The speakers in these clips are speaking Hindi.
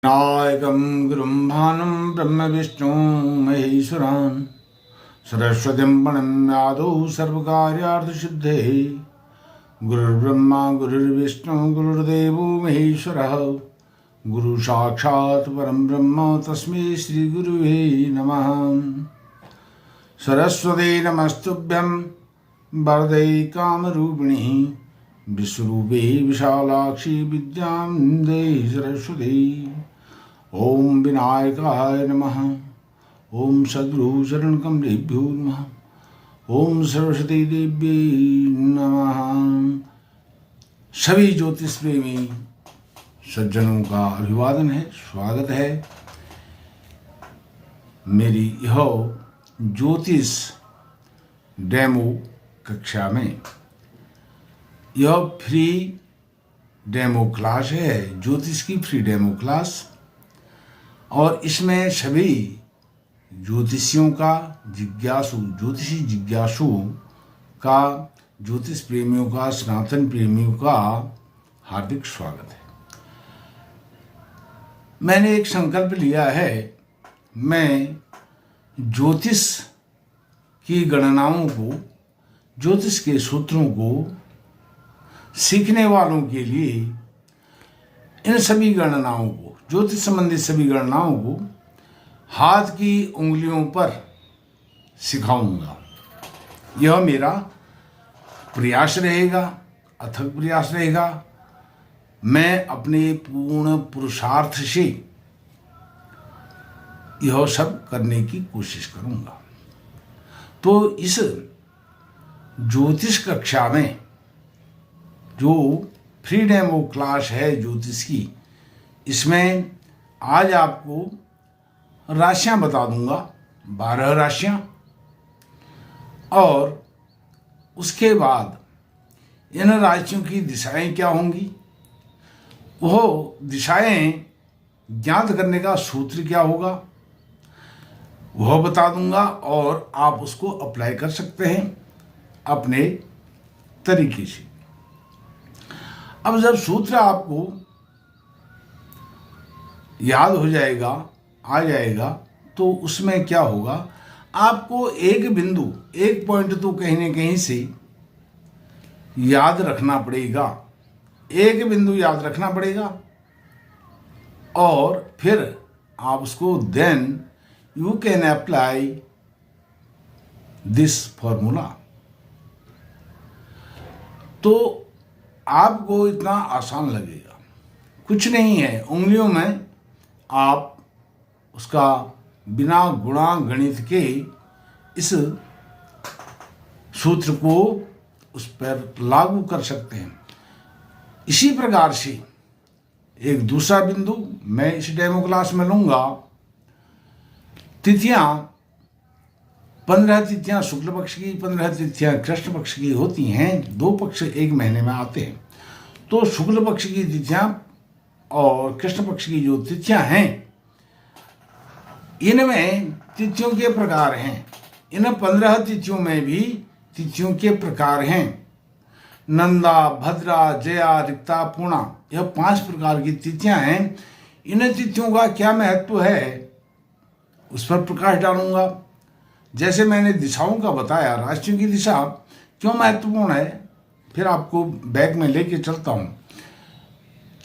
नायकं गुरुं भानुं ब्रह्मविष्णुं महेश्वरान् सरस्वतीं प्रणम्यादौ सर्वकार्यार्थसिद्धये गुरुर्ब्रह्मा गुरुर्विष्णु गुरुर्देवो महेश्वरः गुरुसाक्षात् परं ब्रह्म तस्मै श्रीगुरुवे नमः। सरस्वती नमस्तुभ्यं वरदे कामरूपिणी विश्वरूपे विशालाक्षी विद्यां देहि सरस्वती। ओम विनायकाय नमः। ओम सद्गुरु चरण कमलेभ्यो नमः। ओम सरस्वती देव्यै नमः। सभी ज्योतिष प्रेमी सज्जनों का अभिवादन है, स्वागत है मेरी यह ज्योतिष डेमो कक्षा में। यह फ्री डेमो क्लास है, ज्योतिष की फ्री डेमो क्लास, और इसमें सभी ज्योतिषियों का ज्योतिषी जिज्ञासुओं का, ज्योतिष प्रेमियों का, सनातन प्रेमियों का हार्दिक स्वागत है। मैंने एक संकल्प लिया है, मैं ज्योतिष की गणनाओं को, ज्योतिष के सूत्रों को सीखने वालों के लिए इन सभी गणनाओं को, ज्योतिष संबंधित सभी गणनाओं को हाथ की उंगलियों पर सिखाऊंगा। यह मेरा प्रयास रहेगा, अथक प्रयास रहेगा। मैं अपने पूर्ण पुरुषार्थ से यह सब करने की कोशिश करूंगा। तो इस ज्योतिष कक्षा में जो फ्री डेमो क्लास है ज्योतिष की, इसमें आज आपको राशियां बता दूंगा, 12 राशियां, और उसके बाद इन राशियों की दिशाएं क्या होंगी, वह दिशाएं ज्ञात करने का सूत्र क्या होगा वह बता दूंगा, और आप उसको अप्लाई कर सकते हैं अपने तरीके से। अब जब सूत्र आपको याद हो जाएगा, आ जाएगा, तो उसमें क्या होगा, आपको एक बिंदु, एक पॉइंट तो कहीं ना कहीं से याद रखना पड़ेगा, एक बिंदु याद रखना पड़ेगा, और फिर आप उसको then you can apply this formula. तो आपको इतना आसान लगेगा, कुछ नहीं है, उंगलियों में आप उसका बिना गुणा गणित के इस सूत्र को उस पर लागू कर सकते हैं। इसी प्रकार से एक दूसरा बिंदु मैं इस डेमो क्लास में लूंगा। तिथियां 15 तिथियां शुक्ल पक्ष की, 15 तिथियां कृष्ण पक्ष की होती हैं। 2 पक्ष एक महीने में आते हैं। तो शुक्ल पक्ष की तिथियां और कृष्ण पक्ष की जो तिथियां हैं, इनमें तिथियों के प्रकार हैं। इन 15 तिथियों में भी तिथियों के प्रकार हैं। नंदा, भद्रा, जया, रिक्ता, पूर्णा, यह 5 प्रकार की तिथियां हैं। इन तिथियों का क्या महत्व है उस पर प्रकाश डालूंगा। जैसे मैंने दिशाओं का बताया, राशियों की दिशा क्यों महत्वपूर्ण है, फिर आपको बैग में लेके चलता हूं।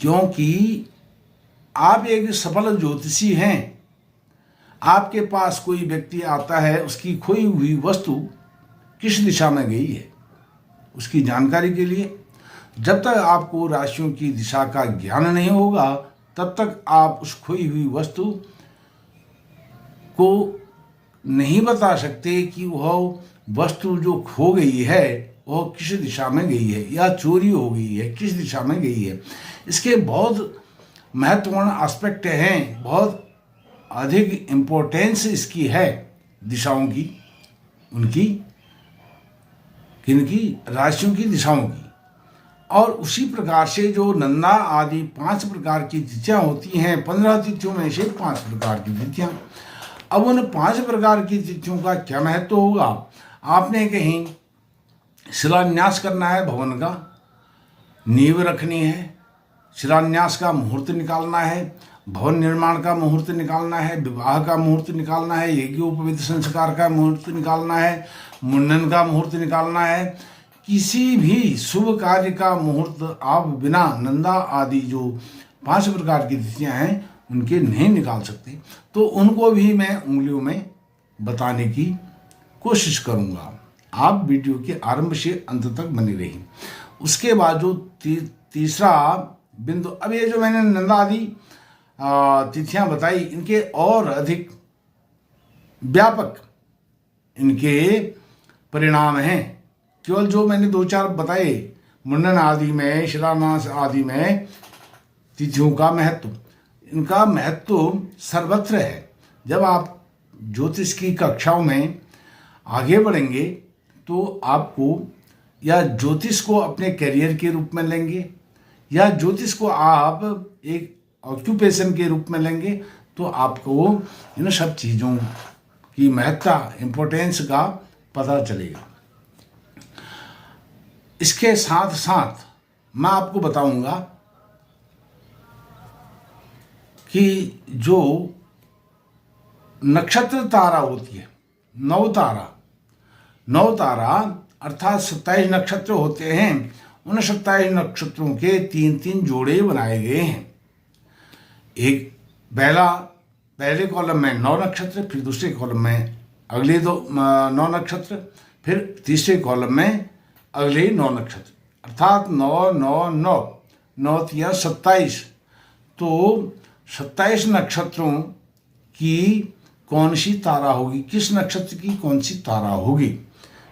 क्योंकि आप एक सफल ज्योतिषी हैं। आपके पास कोई व्यक्ति आता है, उसकी खोई हुई वस्तु किस दिशा में गई है उसकी जानकारी के लिए, जब तक आपको राशियों की दिशा का ज्ञान नहीं होगा, तब तक आप उस खोई हुई वस्तु को नहीं बता सकते कि वह वस्तु जो खो गई है वह किस दिशा में गई है, या चोरी हो गई है किस दिशा में गई है। इसके बहुत महत्वपूर्ण एस्पेक्ट हैं, बहुत अधिक इम्पोर्टेंस इसकी है दिशाओं की, उनकी, किनकी, राशियों की दिशाओं की। और उसी प्रकार से जो नंदा आदि 5 प्रकार की तिथियां होती हैं, 15 तिथियों में से 5 प्रकार की तिथियां। अब उन 5 प्रकार की तिथियों का क्या महत्व होगा, आपने कहीं शिलान्यास करना है, भवन का नींव रखनी है, शिलान्यास का मुहूर्त निकालना है, भवन निर्माण का मुहूर्त निकालना है, विवाह का मुहूर्त निकालना है, यज्ञोपवीत संस्कार का मुहूर्त निकालना है, मुंडन का मुहूर्त निकालना है, किसी भी शुभ कार्य का मुहूर्त आप बिना नंदा आदि जो 5 प्रकार की तिथियां हैं उनके नहीं निकाल सकते। तो उनको भी मैं उंगलियों में बताने की कोशिश करूंगा। आप वीडियो के आरंभ से अंत तक बने रहिए। उसके बाद जो तीसरा बिंदु, अब ये जो मैंने नंदा आदि तिथियां बताई, इनके और अधिक व्यापक इनके परिणाम हैं। केवल जो मैंने 2-4 बताए, मुंडन आदि में, शिलान्यास आदि में तिथियों का महत्व, इनका महत्व सर्वत्र है। जब आप ज्योतिष की कक्षाओं में आगे बढ़ेंगे तो आपको या ज्योतिष को अपने करियर के रूप में लेंगे या ज्योतिष को आप एक ऑक्यूपेशन के रूप में लेंगे तो आपको इन सब चीज़ों की महत्ता, इम्पोर्टेंस का पता चलेगा। इसके साथ साथ मैं आपको बताऊंगा कि जो नक्षत्र तारा होती है, नौ तारा अर्थात 27 नक्षत्र होते हैं। उन 27 नक्षत्रों के 3-3 जोड़े बनाए गए हैं। एक पहले कॉलम में 9 नक्षत्र, फिर दूसरे कॉलम में अगले 9 नक्षत्र, फिर तीसरे कॉलम में अगले 9 नक्षत्र, अर्थात 9 9 9 9 या 27। तो 27 नक्षत्रों की कौन सी तारा होगी, किस नक्षत्र की कौन सी तारा होगी,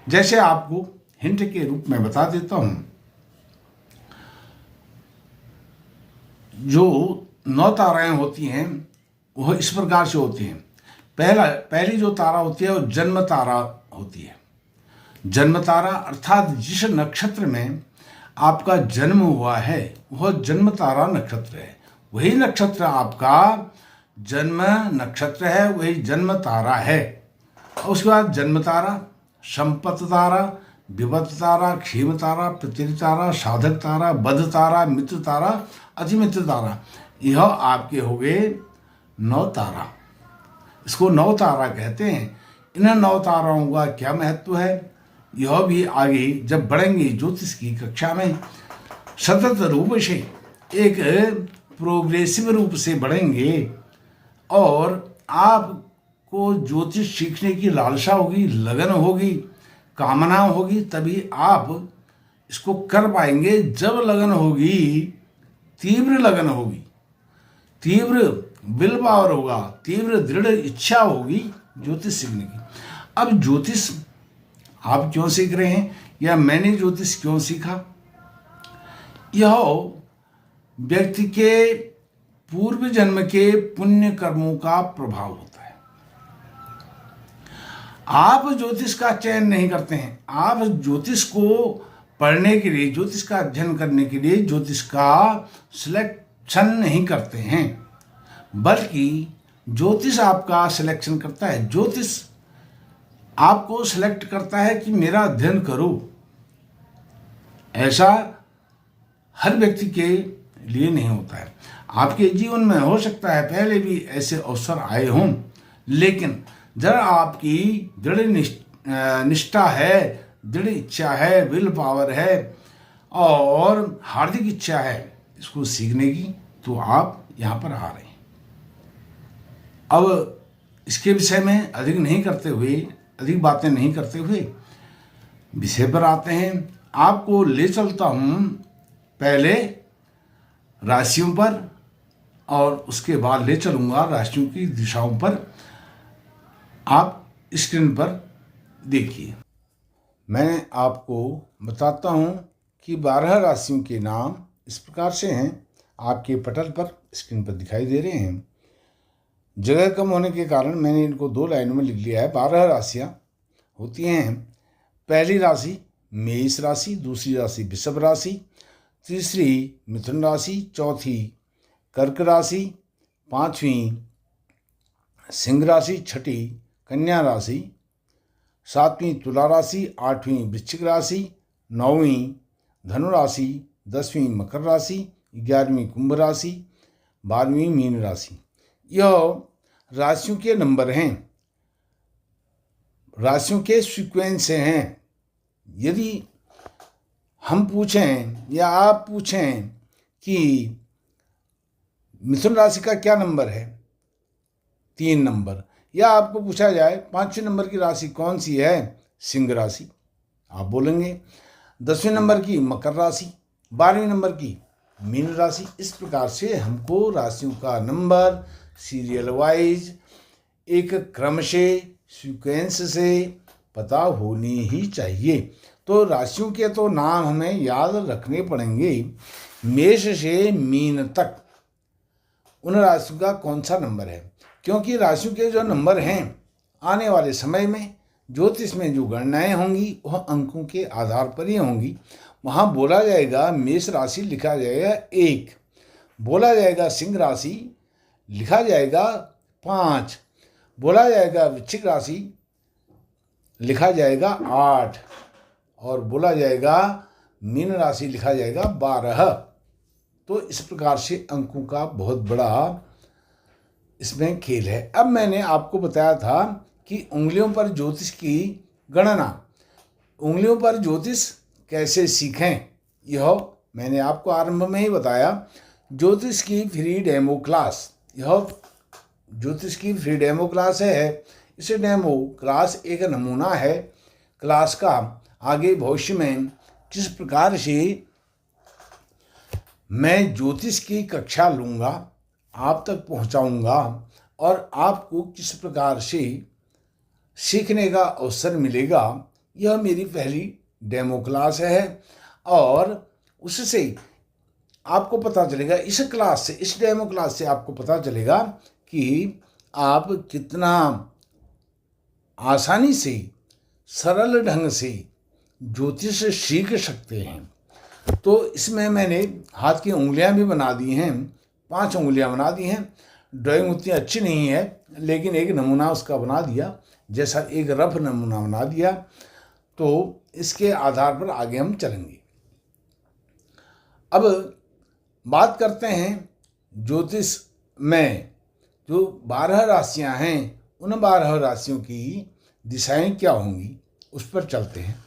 जैसे आपको हिंट के रूप में बता देता हूं। जो 9 ताराएं होती हैं वह इस प्रकार से होती हैं। पहली जो तारा होती है वो जन्म तारा होती है। जन्म तारा अर्थात जिस नक्षत्र में आपका जन्म हुआ है वह जन्म तारा नक्षत्र है। वही नक्षत्र आपका जन्म नक्षत्र है, वही जन्म तारा है। और उसके बाद जन्म तारा, संपत तारा, विपत तारा, क्षेम तारा, प्रतिरि तारा, साधक तारा, बध तारा, मित्र तारा, अतिमित्र तारा, यह आपके हो गए 9 तारा। इसको 9 तारा कहते हैं। इन 9 ताराओं का क्या महत्व है, यह भी आगे जब बढ़ेंगे ज्योतिष की कक्षा में सतत रूप से एक प्रोग्रेसिव रूप से बढ़ेंगे और आपको ज्योतिष सीखने की लालसा होगी, लगन होगी, कामना होगी, तभी आप इसको कर पाएंगे। जब लगन होगी, तीव्र लगन होगी, तीव्र विल पावर होगा, तीव्र दृढ़ इच्छा होगी ज्योतिष सीखने की। अब ज्योतिष आप क्यों सीख रहे हैं या मैंने ज्योतिष क्यों सीखा, यह व्यक्ति के पूर्व जन्म के पुण्य कर्मों का प्रभाव होता है। आप ज्योतिष का चयन नहीं करते हैं। आप ज्योतिष को पढ़ने के लिए, ज्योतिष का अध्ययन करने के लिए ज्योतिष का सिलेक्शन नहीं करते हैं, बल्कि ज्योतिष आपका सिलेक्शन करता है। ज्योतिष आपको सिलेक्ट करता है कि मेरा अध्ययन करो। ऐसा हर व्यक्ति के लिए नहीं होता है। आपके जीवन में हो सकता है पहले भी ऐसे अवसर आए हों, लेकिन जब आपकी दृढ़ निष्ठा है, दृढ़ इच्छा है, विल पावर है और हार्दिक इच्छा है इसको सीखने की, तो आप यहाँ पर आ रहे हैं। अब इसके विषय में अधिक बातें नहीं करते हुए विषय पर आते हैं। आपको ले चलता हूँ पहले राशियों पर और उसके बाद ले चलूँगा राशियों की दिशाओं पर। आप स्क्रीन पर देखिए। मैं आपको बताता हूँ कि 12 राशियों के नाम इस प्रकार से हैं, आपके पटल पर स्क्रीन पर दिखाई दे रहे हैं। जगह कम होने के कारण मैंने इनको 2 लाइनों में लिख लिया है। 12 राशियाँ होती हैं। पहली राशि मेष राशि, दूसरी राशि वृषभ राशि, तीसरी मिथुन राशि, चौथी कर्क राशि, पांचवी सिंह राशि, छठी कन्या राशि, सातवीं तुला राशि, आठवीं वृश्चिक राशि, नौवीं धनु राशि, 10वीं मकर राशि, 11वीं कुंभ राशि, 12वीं मीन राशि। यह राशियों के नंबर हैं, राशियों के सीक्वेंस हैं। यदि हम पूछें या आप पूछें कि मिथुन राशि का क्या नंबर है, 3 नंबर, या आपको पूछा जाए 5वें नंबर की राशि कौन सी है, सिंह राशि, आप बोलेंगे 10वें नंबर की मकर राशि, 12वें नंबर की मीन राशि। इस प्रकार से हमको राशियों का नंबर सीरियल वाइज एक क्रम से सीक्वेंस से पता होनी ही चाहिए। तो राशियों के तो नाम हमें याद रखने पड़ेंगे, मेष से मीन तक उन राशियों का कौन सा नंबर है, क्योंकि राशियों के जो नंबर हैं आने वाले समय में ज्योतिष में जो गणनाएं होंगी वह अंकों के आधार पर ही होंगी। वहाँ बोला जाएगा मेष राशि लिखा जाएगा 1, बोला जाएगा सिंह राशि लिखा जाएगा 5, बोला जाएगा वृश्चिक राशि लिखा जाएगा 8 और बोला जाएगा मीन राशि लिखा जाएगा 12। तो इस प्रकार से अंकों का बहुत बड़ा इसमें खेल है। अब मैंने आपको बताया था कि उंगलियों पर ज्योतिष की गणना, उंगलियों पर ज्योतिष कैसे सीखें, यह मैंने आपको आरंभ में ही बताया। ज्योतिष की फ्री डेमो क्लास, यह ज्योतिष की फ्री डेमो क्लास है। इस डेमो क्लास एक नमूना है क्लास का। आगे भविष्य में किस प्रकार से मैं ज्योतिष की कक्षा लूँगा, आप तक पहुँचाऊँगा और आपको किस प्रकार से सीखने का अवसर मिलेगा, यह मेरी पहली डेमो क्लास है। और उससे आपको पता चलेगा, इस क्लास से, इस डेमो क्लास से आपको पता चलेगा कि आप कितना आसानी से सरल ढंग से ज्योतिष सीख सकते हैं। तो इसमें मैंने हाथ की उंगलियां भी बना दी हैं, 5 उंगलियां बना दी हैं। ड्राइंग उतनी अच्छी नहीं है लेकिन एक नमूना उसका बना दिया, जैसा एक रफ नमूना बना दिया। तो इसके आधार पर आगे हम चलेंगे। अब बात करते हैं ज्योतिष में जो 12 राशियां हैं, उन 12 राशियों की दिशाएं क्या होंगी उस पर चलते हैं।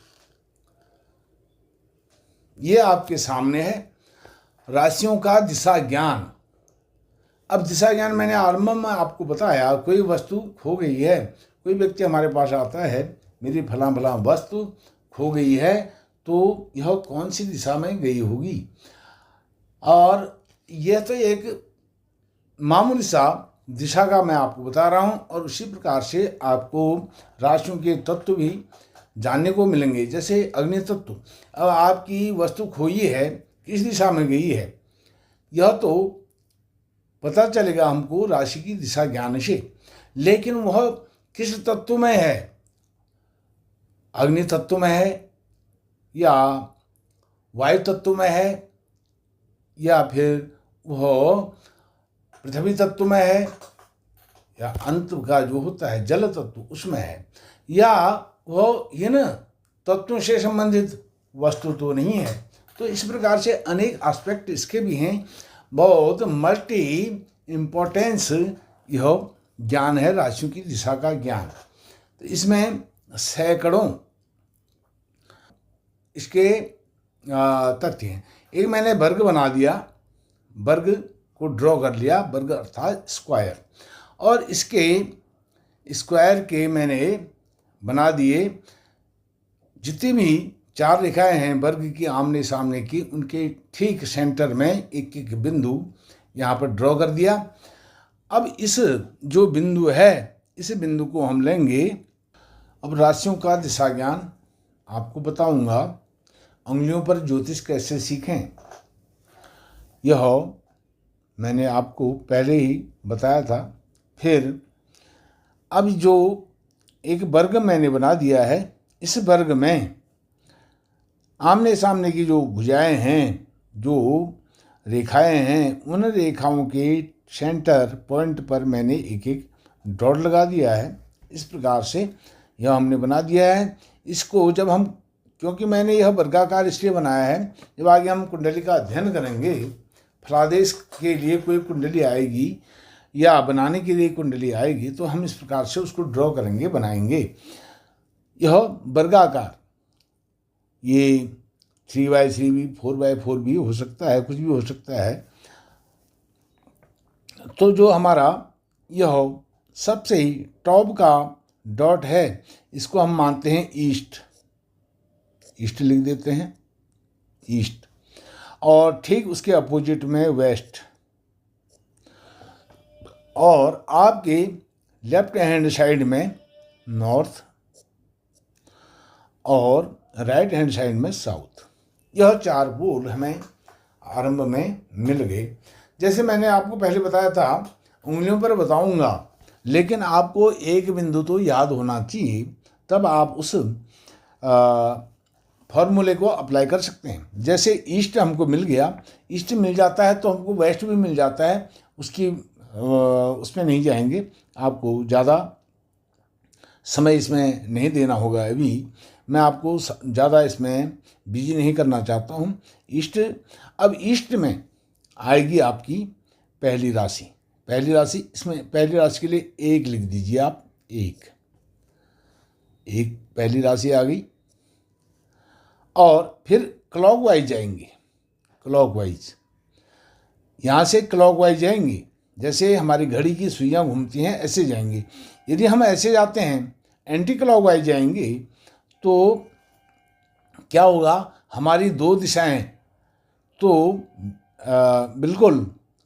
ये आपके सामने है राशियों का दिशा ज्ञान। अब दिशा ज्ञान मैंने आरंभ में आपको बताया, कोई वस्तु खो गई है, कोई व्यक्ति हमारे पास आता है मेरी फलां फलां वस्तु खो गई है, तो यह कौन सी दिशा में गई होगी। और यह तो एक मामूली सा दिशा का मैं आपको बता रहा हूँ और उसी प्रकार से आपको राशियों के तत्व भी जानने को मिलेंगे। जैसे अग्नि तत्व, अब आपकी वस्तु खोई है, किस दिशा में गई है, यह तो पता चलेगा हमको राशि की दिशा ज्ञान से, लेकिन वह किस तत्व में है, अग्नि तत्व में है या वायु तत्व में है या फिर वह पृथ्वी तत्व में है या अंत का जो होता है जल तत्व उसमें है, या वह इन तत्वों से संबंधित वस्तु तो नहीं है। तो इस प्रकार से अनेक एस्पेक्ट इसके भी हैं। बहुत मल्टी इम्पोर्टेंस यह ज्ञान है राशियों की दिशा का ज्ञान। तो इसमें सैकड़ों इसके तथ्य हैं। एक मैंने वर्ग बना दिया, वर्ग को ड्रॉ कर लिया, वर्ग अर्थात स्क्वायर, और इसके स्क्वायर के मैंने बना दिए जितनी भी 4 रेखाएं हैं वर्ग की आमने सामने की, उनके ठीक सेंटर में एक एक बिंदु यहाँ पर ड्रॉ कर दिया। अब इस जो बिंदु है, इस बिंदु को हम लेंगे। अब राशियों का दिशा ज्ञान आपको बताऊंगा, उंगलियों पर ज्योतिष कैसे सीखें, यह मैंने आपको पहले ही बताया था। फिर अब जो एक वर्ग मैंने बना दिया है, इस वर्ग में आमने सामने की जो भुजाएं हैं, जो रेखाएं हैं, उन रेखाओं के सेंटर पॉइंट पर मैंने एक एक डॉट लगा दिया है। इस प्रकार से यह हमने बना दिया है। इसको जब हम, क्योंकि मैंने यह वर्गाकार इसलिए बनाया है, जब आगे हम कुंडली का अध्ययन करेंगे, फलादेश के लिए कोई कुंडली आएगी या बनाने के लिए कुंडली आएगी तो हम इस प्रकार से उसको ड्रॉ करेंगे, बनाएंगे। यह वर्गाकार, ये 3x3 भी 4x4 भी हो सकता है, कुछ भी हो सकता है। तो जो हमारा यह सबसे ही टॉप का डॉट है इसको हम मानते हैं ईस्ट, ईस्ट लिख देते हैं, ईस्ट। और ठीक उसके अपोजिट में वेस्ट। और आपके लेफ्ट हैंड साइड में नॉर्थ और राइट हैंड साइड में साउथ। यह 4 पोल हमें आरंभ में मिल गए। जैसे मैंने आपको पहले बताया था, उंगलियों पर बताऊंगा, लेकिन आपको एक बिंदु तो याद होना चाहिए, तब आप उस फॉर्मूले को अप्लाई कर सकते हैं। जैसे ईस्ट हमको मिल गया, ईस्ट मिल जाता है तो हमको वेस्ट भी मिल जाता है। उसकी उसमें नहीं जाएंगे, आपको ज़्यादा समय इसमें नहीं देना होगा। अभी मैं आपको ज़्यादा इसमें बिजी नहीं करना चाहता हूँ। ईस्ट, अब ईस्ट में आएगी आपकी पहली राशि। पहली राशि, इसमें पहली राशि के लिए 1 लिख दीजिए आप, 1 पहली राशि आ गई। और फिर क्लॉकवाइज जाएंगे, क्लॉकवाइज, यहाँ से क्लॉकवाइज जाएंगे। जैसे हमारी घड़ी की सुइयाँ घूमती हैं ऐसे जाएंगे। यदि हम ऐसे जाते हैं, एंटी क्लॉकवाइज जाएंगे, तो क्या होगा, हमारी 2 दिशाएं तो बिल्कुल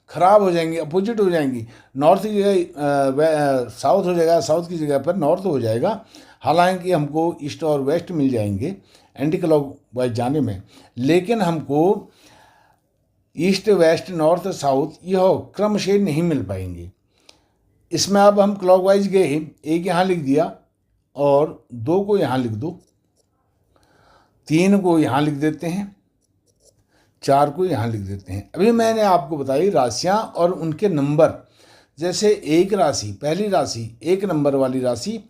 ख़राब हो जाएंगी, अपोजिट हो जाएंगी। नॉर्थ की जगह साउथ हो जाएगा, साउथ की जगह पर नॉर्थ हो जाएगा। हालांकि हमको ईस्ट और वेस्ट मिल जाएंगे एंटी क्लॉकवाइज जाने में, लेकिन हमको ईस्ट वेस्ट नॉर्थ साउथ यह क्रम से नहीं मिल पाएंगे। इसमें अब हम क्लॉकवाइज गए, 1 यहाँ लिख दिया और 2 को यहाँ लिख दो, 3 को यहाँ लिख देते हैं, 4 को यहाँ लिख देते हैं। अभी मैंने आपको बताई राशियाँ और उनके नंबर। जैसे एक राशि, पहली राशि 1 नंबर वाली राशि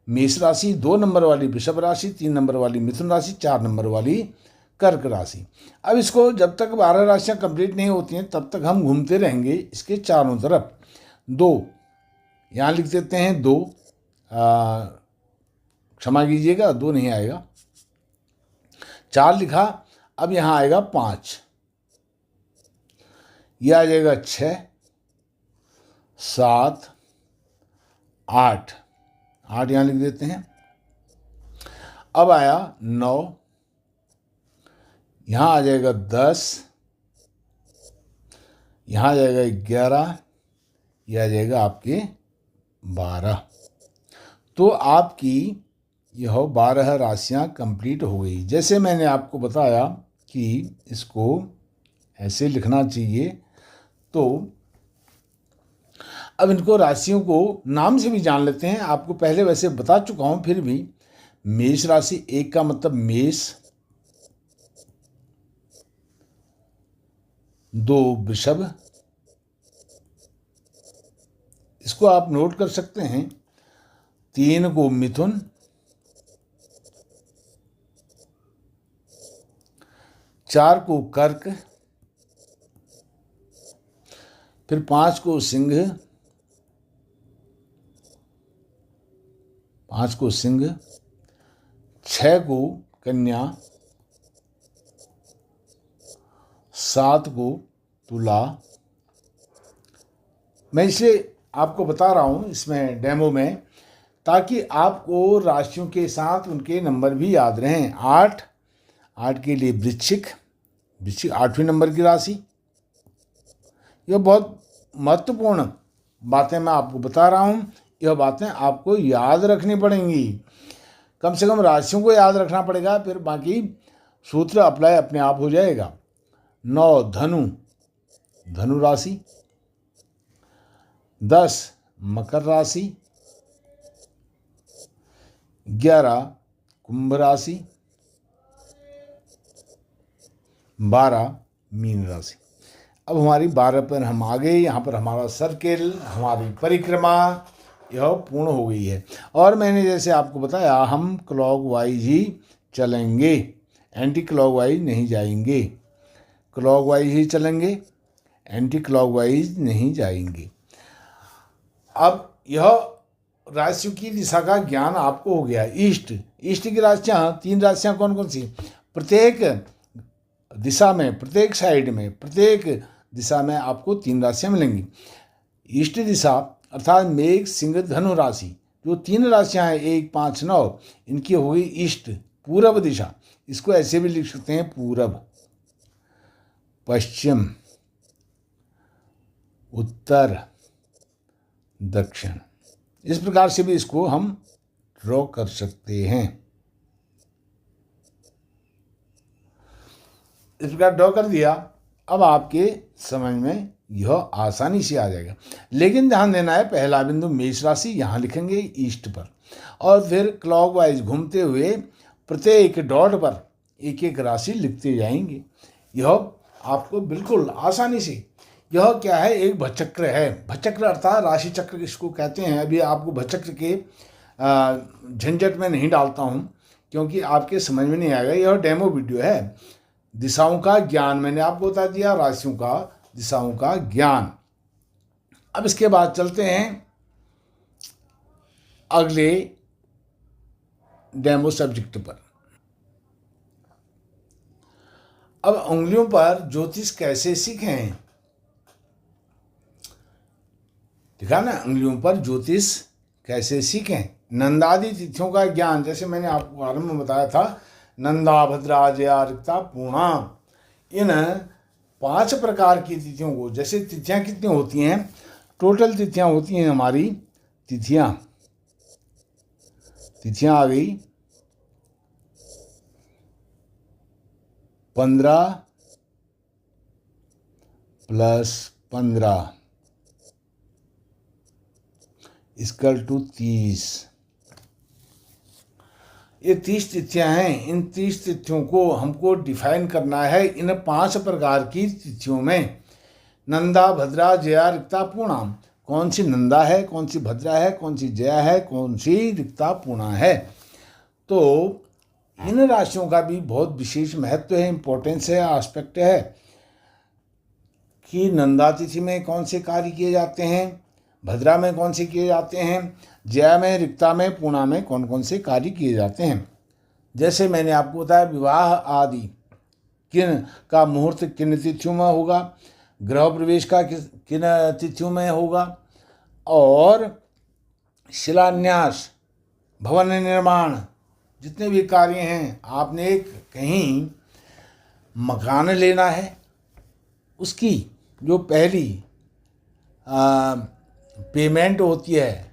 मेष राशि, 2 नंबर वाली वृषभ राशि, 3 नंबर वाली मिथुन राशि, 4 नंबर वाली कर्क राशि। अब इसको जब तक 12 राशियाँ कंप्लीट नहीं होती हैं तब तक हम घूमते रहेंगे इसके चारों तरफ। 2 यहाँ लिख देते हैं, 2 क्षमा कीजिएगा 2 नहीं आएगा, 4 लिखा। अब यहाँ आएगा 5, यह आ जाएगा 6, 7, 8 यहाँ लिख देते हैं। अब आया 9, यहाँ आ जाएगा 10, यहाँ आ जाएगा 11, यह आ जाएगा आपके 12। तो आपकी यह 12 राशियाँ कंप्लीट हो गई। जैसे मैंने आपको बताया कि इसको ऐसे लिखना चाहिए, तो अब इनको राशियों को नाम से भी जान लेते हैं। आपको पहले वैसे बता चुका हूँ, फिर भी मेष राशि, 1 का मतलब मेष, 2 वृषभ, इसको आप नोट कर सकते हैं, 3 को मिथुन, 4 को कर्क, फिर 5 को सिंह, 6 को कन्या, 7 को तुला। मैं इसे आपको बता रहा हूँ इसमें डेमो में, ताकि आपको राशियों के साथ उनके नंबर भी याद रहें। 8 के लिए वृश्चिक, 8वें नंबर की राशि। यह बहुत महत्वपूर्ण बातें मैं आपको बता रहा हूँ, यह बातें आपको याद रखनी पड़ेंगी। कम से कम राशियों को याद रखना पड़ेगा, फिर बाकी सूत्र अप्लाई अपने आप हो जाएगा। 9 धनु राशि, 10 मकर राशि, 11 कुंभ राशि, 12 मीन राशि। अब हमारी 12 पर हम आ गए। यहाँ पर हमारा सर्किल, हमारी परिक्रमा यह पूर्ण हो गई है। और मैंने जैसे आपको बताया, हम क्लॉकवाइज ही चलेंगे, एंटी क्लॉकवाइज नहीं जाएंगे, क्लॉकवाइज ही चलेंगे। एंटी क्लॉकवाइज नहीं जाएंगे। अब यह राशियों की दिशा का ज्ञान आपको हो गया। ईस्ट की राशियाँ, 3 राशियाँ कौन कौन सी? प्रत्येक दिशा में, प्रत्येक साइड में, प्रत्येक दिशा में आपको 3 राशियाँ मिलेंगी। ईस्ट दिशा अर्थात मेघ, सिंह, धनु राशि, जो 3 राशियाँ हैं 1, 5, 9, इनकी हो गई ईस्ट, पूरब दिशा। इसको ऐसे भी लिख सकते हैं पूरब, पश्चिम, उत्तर, दक्षिण। इस प्रकार से भी इसको हम ड्रॉ कर सकते हैं। इस प्रकार ड्रॉ कर दिया। अब आपके समझ में यह आसानी से आ जाएगा। लेकिन ध्यान देना है, पहला बिंदु मेष राशि यहाँ लिखेंगे ईस्ट पर, और फिर क्लॉकवाइज घूमते हुए प्रत्येक डॉट पर एक एक राशि लिखते जाएंगे। यह आपको बिल्कुल आसानी से, यह क्या है, एक भचक्र है। भचक्र अर्थात राशि चक्र इसको कहते हैं। अभी आपको भचक्र के झंझट में नहीं डालता हूँ, क्योंकि आपके समझ में नहीं आएगा। यह डेमो वीडियो है। दिशाओं का ज्ञान मैंने आपको बता दिया, राशियों का, दिशाओं का ज्ञान। अब इसके बाद चलते हैं अगले डेमो सब्जेक्ट पर। अब उंगलियों पर ज्योतिष कैसे सीखें, देखा ना, उंगलियों पर ज्योतिष कैसे सीखें। नंदादि तिथियों का ज्ञान, जैसे मैंने आपको आरंभ में बताया था, नंदा, भद्रा, जया, रिक्ता, पूर्णा, इन 5 प्रकार की तिथियों को, जैसे तिथियां कितनी होती हैं, टोटल तिथियां होती हैं हमारी, तिथियां आ गई 15 + 15 = 30। ये 30 तिथियां हैं। इन 30 तिथियों को हमको डिफाइन करना है। इन 5 प्रकार की तिथियों में नंदा, भद्रा, जया, रिक्ता, पूर्णा, कौन सी नंदा है, कौन सी भद्रा है, कौन सी जया है, कौन सी रिक्ता, पूर्णा है। तो इन राशियों का भी बहुत विशेष महत्व है, इंपॉर्टेंस है, एस्पेक्ट है कि नंदा तिथि में कौन से कार्य किए जाते हैं, भद्रा में कौन से किए जाते हैं, जया में, रिक्ता में, पूर्णा में कौन कौन से कार्य किए जाते हैं। जैसे मैंने आपको बताया, विवाह आदि किन का मुहूर्त किन तिथियों में होगा, गृह प्रवेश का किन तिथियों में होगा, और शिलान्यास, भवन निर्माण, जितने भी कार्य हैं, आपने एक कहीं मकान लेना है, उसकी जो पहली पेमेंट होती है,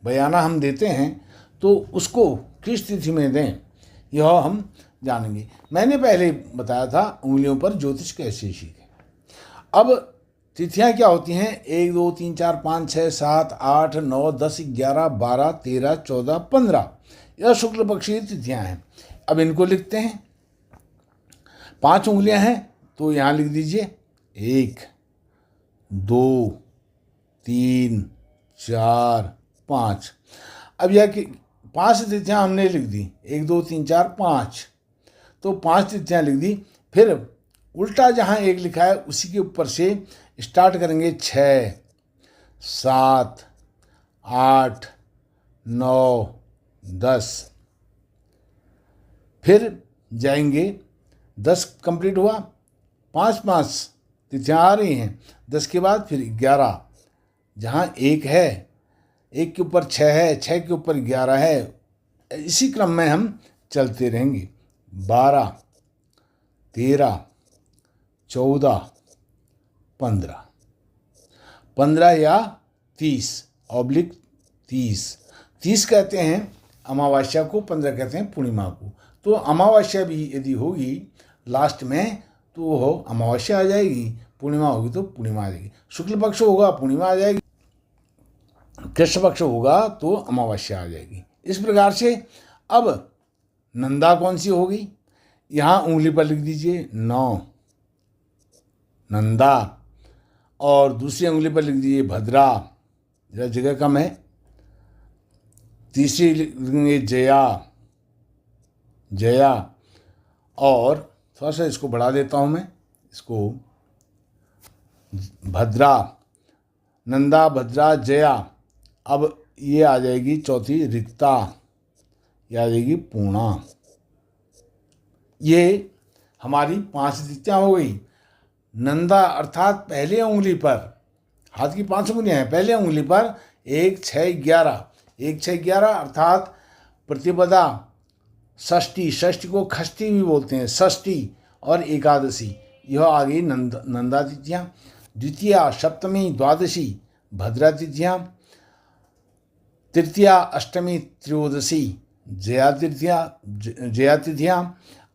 बयाना हम देते हैं, तो उसको किस तिथि में दें, यह हम जानेंगे। मैंने पहले बताया था उंगलियों पर ज्योतिष कैसे सीखें। अब तिथियां क्या होती हैं, 1, 2, 3, 4, 5, 6, 7, 8, 9, 10, 11, 12, 13, 14, 15, यह शुक्ल पक्षीय तिथियां हैं। अब इनको लिखते हैं। 5 उंगलियां हैं तो यहाँ लिख दीजिए 1, 2, 3, 4, 5। अब यह कि 5 तिथियां हमने लिख दी, 1, 2, 3, 4, 5, तो 5 तिथियां लिख दी। फिर उल्टा जहाँ 1 लिखा है उसी के ऊपर से स्टार्ट करेंगे 6, 7, 8, 9, 10, फिर जाएंगे 10 कंप्लीट हुआ, 5 तिथियां आ रही हैं। 10 के बाद फिर 11, जहाँ 1 है, 1 के ऊपर 6 है, 6 के ऊपर 11 है, इसी क्रम में हम चलते रहेंगे। 12, 13, 14, 15, 15 या 30/30, 30 कहते हैं अमावस्या को, 15 कहते हैं पूर्णिमा को। तो अमावस्या भी यदि होगी लास्ट में तो वो अमावस्या आ जाएगी, पूर्णिमा होगी तो पूर्णिमा आ जाएगी। शुक्ल पक्ष होगा पूर्णिमा आ जाएगी, कृष्ण पक्ष होगा तो अमावस्या आ जाएगी। इस प्रकार से अब नंदा कौन सी होगी, यहाँ उंगली पर लिख दीजिए 9 नंदा, और दूसरी उंगली पर लिख दीजिए भद्रा, जरा जगह कम है। तीसरी लिखेंगे जया, और थोड़ा सा इसको बढ़ा देता हूँ मैं, इसको भद्रा, नंदा भद्रा जया। अब ये आ जाएगी चौथी रिक्ता, ये आ जाएगी पूर्णा। ये हमारी 5 तिथियां हो गई। नंदा अर्थात पहले उंगली पर, हाथ की 5 उंगलियां हैं, पहले उंगली पर 1, 6, 11, 1, 6, 11 अर्थात प्रतिपदा, षष्ठी, षष्ठी को खष्ठी भी बोलते हैं, षष्ठी और एकादशी, यह आ गई नंदा तिथियां। द्वितीया, सप्तमी, द्वादशी भद्रा तिथियां। तृतीया, अष्टमी, त्रयोदशी जया तिथियां।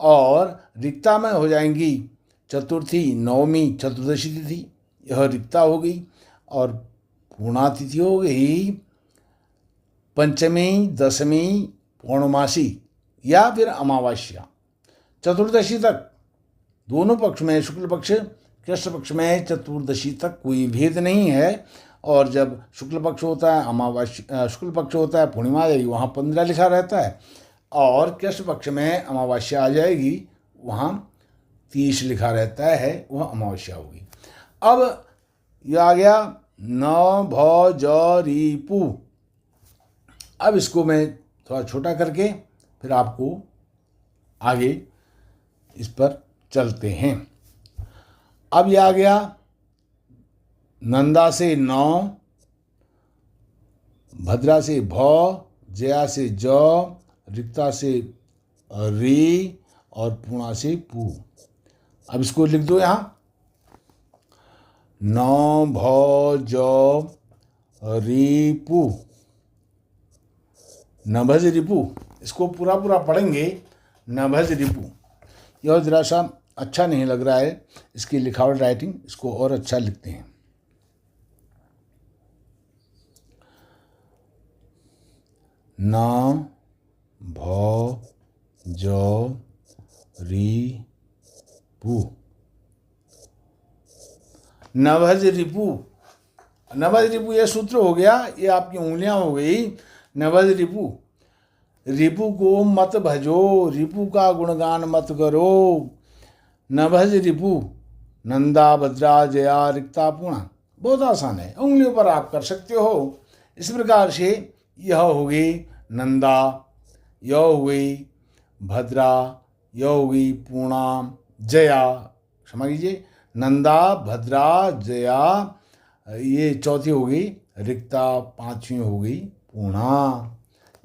और रिक्ता में हो जाएंगी चतुर्थी, नवमी, चतुर्दशी तिथि, यह रिक्ता हो गई। और पूर्णा तिथि हो गई पंचमी, दशमी, पूर्णमासी या फिर अमावस्या। चतुर्दशी तक दोनों पक्ष में, शुक्ल पक्ष कृष्ण पक्ष में चतुर्दशी तक कोई भेद नहीं है। और जब शुक्ल पक्ष होता है अमावस्या, शुक्ल पक्ष होता है पूर्णिमा आ जाएगी, वहाँ 15 लिखा रहता है। और कृष्ण पक्ष में अमावस्या आ जाएगी, वहाँ 30 लिखा रहता है, वह अमावस्या होगी। अब यह आ गया नौ भ ज री पू। अब इसको मैं थोड़ा छोटा करके फिर आपको आगे इस पर चलते हैं। अब यह आ गया नंदा से 9, भद्रा से भ, जया से ज, रिक्ता से री और पूर्णा से पू। अब इसको लिख दो यहाँ, नौ भ ज री पू, नभज रिपू। इसको पूरा पूरा पढ़ेंगे, नभज रिपू। यह जरा सा अच्छा नहीं लग रहा है इसकी लिखावट, राइटिंग, इसको और अच्छा लिखते हैं। न भ ज री पू, नभज रिपू। नभज रिपू ये सूत्र हो गया, ये आपकी उंगलियां हो गई। नभज रिपू, रिपू को मत भजो, रिपू का गुणगान मत करो। नभज रिपू, नंदा भद्रा जया रिक्ता पूर्णा। बहुत आसान है, उंगलियों पर आप कर सकते हो। इस प्रकार से यह हो गई नंदा, यह हो गई भद्रा, यह हो गई पूर्णा, जया, क्षमा कीजिए, नंदा भद्रा जया, ये चौथी हो गई रिक्ता, 5वीं हो गई पूर्णा।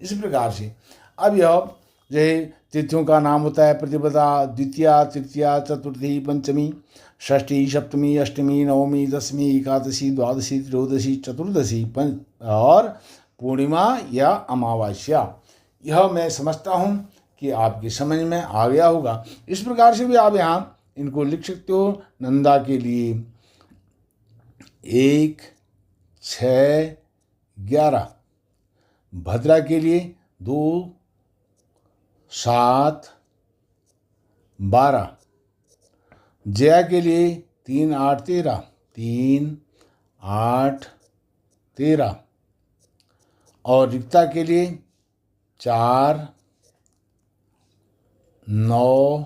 इस प्रकार से अब यह जो तिथियों का नाम होता है प्रतिपदा, द्वितीया, तृतीया, चतुर्थी, पंचमी, षष्ठी, सप्तमी, अष्टमी, नवमी, दशमी, एकादशी, द्वादशी, त्रयोदशी, चतुर्दशी और पूर्णिमा या अमावस्या। यह मैं समझता हूँ कि आपकी समझ में आ गया होगा। इस प्रकार से भी आप यहाँ इनको लिख सकते हो। नंदा के लिए 1, 6, 11, भद्रा के लिए 2, 7, 12, जया के लिए 3, 8, 13, 3, 8, 13 और रिक्ता के लिए 4, 9,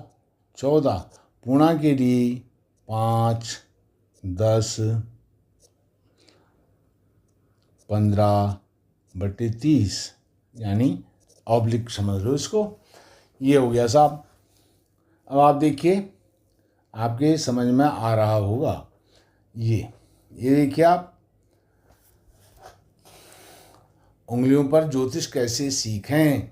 14, पूर्णा के लिए 5, 10, 15/30 यानी ऑब्लिक समझ लो इसको। ये हो गया साहब। अब आप देखिए, आपके समझ में आ रहा होगा। ये देखिए आप, उंगलियों पर ज्योतिष कैसे सीखें,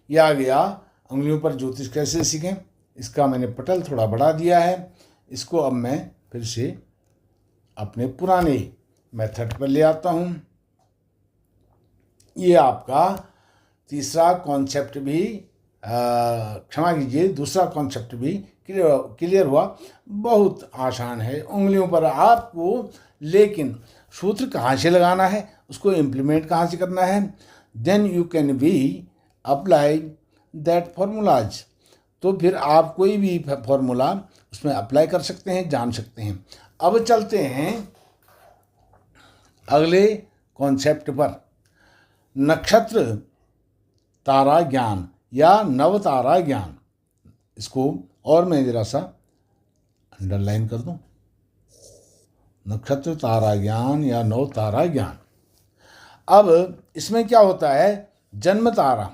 यह आ गया उंगलियों पर ज्योतिष कैसे सीखें। इसका मैंने पटल थोड़ा बढ़ा दिया है। इसको अब मैं फिर से अपने पुराने मेथड पर ले आता हूँ। ये आपका तीसरा कॉन्सेप्ट भी, क्षमा कीजिए, दूसरा कॉन्सेप्ट भी क्लियर हुआ। बहुत आसान है उंगलियों पर आपको, लेकिन सूत्र कहाँ से लगाना है, उसको इम्प्लीमेंट कहाँ से करना है, then you can be apply that formulas. तो फिर आप कोई भी फॉर्मूला उसमें अप्लाई कर सकते हैं, जान सकते हैं। अब चलते हैं अगले कॉन्सेप्ट पर, नक्षत्र तारा ज्ञान या नव तारा ज्ञान। इसको और मैं जरा सा अंडरलाइन कर दूं, नक्षत्र तारा ज्ञान या नौ तारा ज्ञान। अब इसमें क्या होता है, जन्म तारा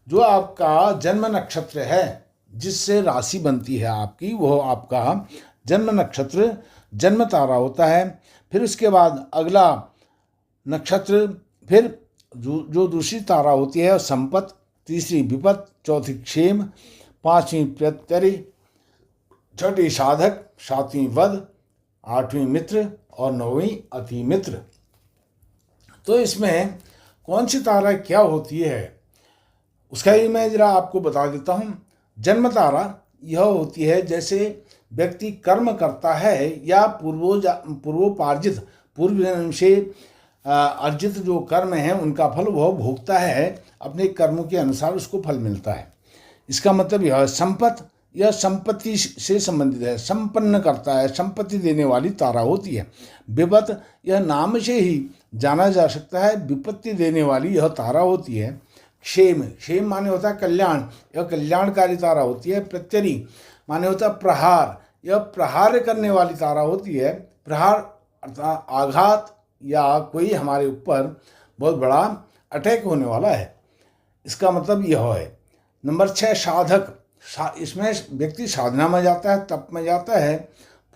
जो आपका जन्म नक्षत्र है, जिससे राशि बनती है आपकी, वो आपका जन्म नक्षत्र जन्म तारा होता है। फिर उसके बाद अगला नक्षत्र, फिर जो दूसरी तारा होती है संपत, तीसरी विपत, चौथी क्षेम, पांचवी प्रत्यरि, छठी साधक, सातवीं वध, आठवीं मित्र और नौवीं अति मित्र। तो इसमें कौन सी तारा क्या होती है उसका ही मैं जरा आपको बता देता हूँ। जन्म तारा यह होती है जैसे व्यक्ति कर्म करता है या पूर्वोपार्जित पूर्व जन्म से अर्जित जो कर्म है उनका फल वह भोगता है, अपने कर्मों के अनुसार उसको फल मिलता है। इसका मतलब यह संपत, यह संपत्ति से संबंधित है, संपन्न करता है, संपत्ति देने वाली तारा होती है। विपत, यह नाम से ही जाना जा सकता है, विपत्ति देने वाली यह तारा होती है। क्षेम, क्षेम माने होता है कल्याण, यह कल्याणकारी तारा होती है। प्रत्यरि माने होता है प्रहार, यह प्रहार करने वाली तारा होती है। प्रहार अर्थात आघात या कोई हमारे ऊपर बहुत बड़ा अटैक होने वाला है, इसका मतलब यह है। नंबर 6 साधक, इसमें व्यक्ति साधना में जाता है, तप में जाता है,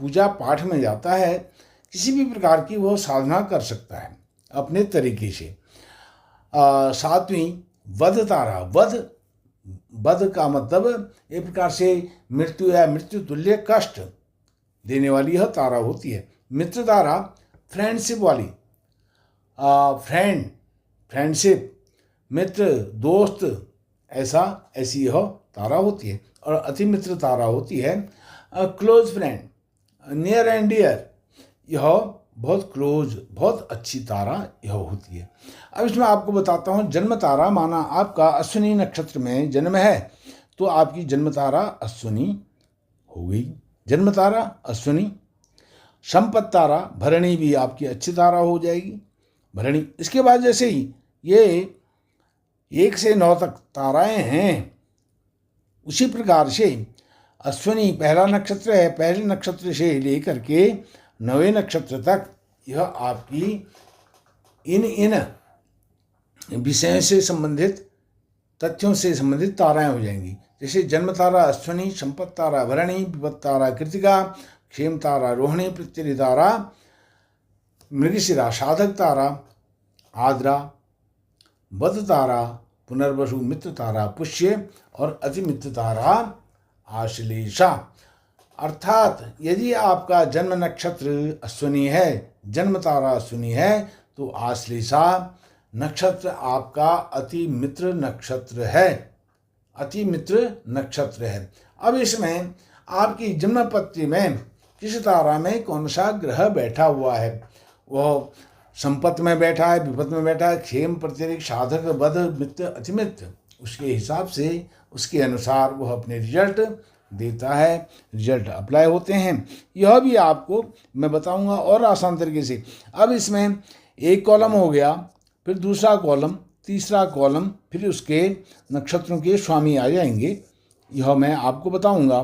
पूजा पाठ में जाता है, किसी भी प्रकार की वो साधना कर सकता है अपने तरीके से। सातवीं वध तारा, वध का मतलब एक प्रकार से मृत्यु या मृत्यु तुल्य कष्ट देने वाली यह तारा होती है। मित्र तारा फ्रेंडशिप वाली, फ्रेंडशिप, मित्र, दोस्त, ऐसी यह तारा होती है। और अति मित्र तारा होती है close friend, near and dear, यह बहुत क्लोज, बहुत अच्छी तारा यह होती है। अब इसमें आपको बताता हूँ जन्म तारा, माना आपका अश्विनी नक्षत्र में जन्म है तो आपकी जन्म तारा अश्विनी हो गई, जन्म तारा अश्विनी। संपत तारा भरणी भी आपकी अच्छी तारा हो जाएगी, भरणी। इसके बाद जैसे ही ये 1 से 9 तक ताराएं हैं, उसी प्रकार से अश्विनी पहला नक्षत्र है, पहले नक्षत्र से लेकर के 9वें नक्षत्र तक यह आपकी इन विषयों से संबंधित, तथ्यों से संबंधित ताराएं हो जाएंगी। जैसे जन्म तारा अश्विनी, संपत तारा भरणी, विपत तारा कृतिका, क्षेम तारा रोहिणी, प्रत्यरि तारा मृगशिरा, साधक तारा आद्रा, वध तारा पुनर्वसु, मित्र तारा पुष्य और अति मित्र तारा आश्लेषा। अर्थात यदि आपका जन्म नक्षत्र अश्विनी है, जन्म तारा अश्विनी है, तो आश्लेषा नक्षत्र आपका अति मित्र नक्षत्र है, अति मित्र नक्षत्र है। अब इसमें आपकी जन्म पत्री में किस तारा में कौन सा ग्रह बैठा हुआ है, वह संपत्ति में बैठा है, विपत्ति में बैठा है, क्षेम, प्रत्यरिक, साधक, वध, मित्र, अतिमित्र, उसके हिसाब से, उसके अनुसार वह अपने रिजल्ट देता है, रिजल्ट अप्लाई होते हैं। यह भी आपको मैं बताऊंगा और आसान तरीके से। अब इसमें एक कॉलम हो गया, फिर दूसरा कॉलम, तीसरा कॉलम, फिर उसके नक्षत्रों के स्वामी आ जाएंगे, यह मैं आपको बताऊंगा।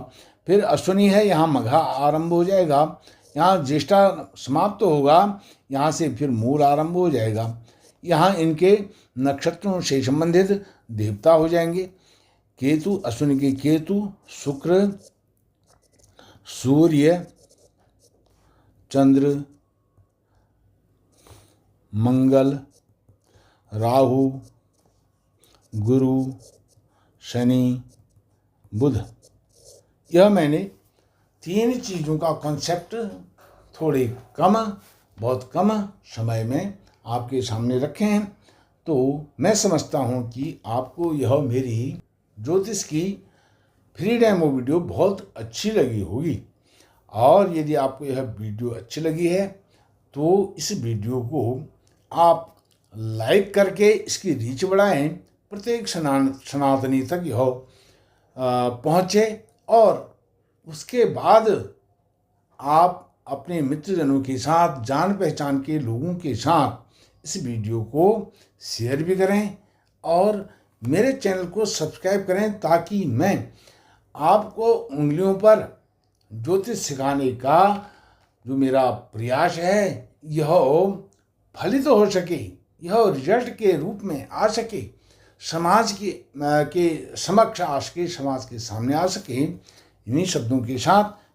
फिर अश्विनी है, यहाँ मघा आरंभ हो जाएगा, यहाँ ज्येष्ठा समाप्त होगा, यहाँ से फिर मूल आरंभ हो जाएगा। यहाँ इनके नक्षत्रों से संबंधित देवता हो जाएंगे। केतु, अश्विनी के केतु, शुक्र, सूर्य, चंद्र, मंगल, राहु, गुरु, शनि, बुध। यह मैंने 3 चीज़ों का कॉन्सेप्ट थोड़े बहुत कम समय में आपके सामने रखे हैं। तो मैं समझता हूँ कि आपको यह मेरी ज्योतिष की फ्री डेमो वीडियो बहुत अच्छी लगी होगी। और यदि आपको यह वीडियो अच्छी लगी है तो इस वीडियो को आप लाइक करके इसकी रीच बढ़ाएं, प्रत्येक सनातनी तक यह पहुँचे, और उसके बाद आप अपने मित्रजनों के साथ, जान पहचान के लोगों के साथ इस वीडियो को शेयर भी करें और मेरे चैनल को सब्सक्राइब करें, ताकि मैं आपको उंगलियों पर ज्योतिष सिखाने का जो मेरा प्रयास है यह फलित हो सके, यह रिजल्ट के रूप में आ सके, समाज के समक्ष आ सके, समाज के सामने आ सके। इन्हीं शब्दों के साथ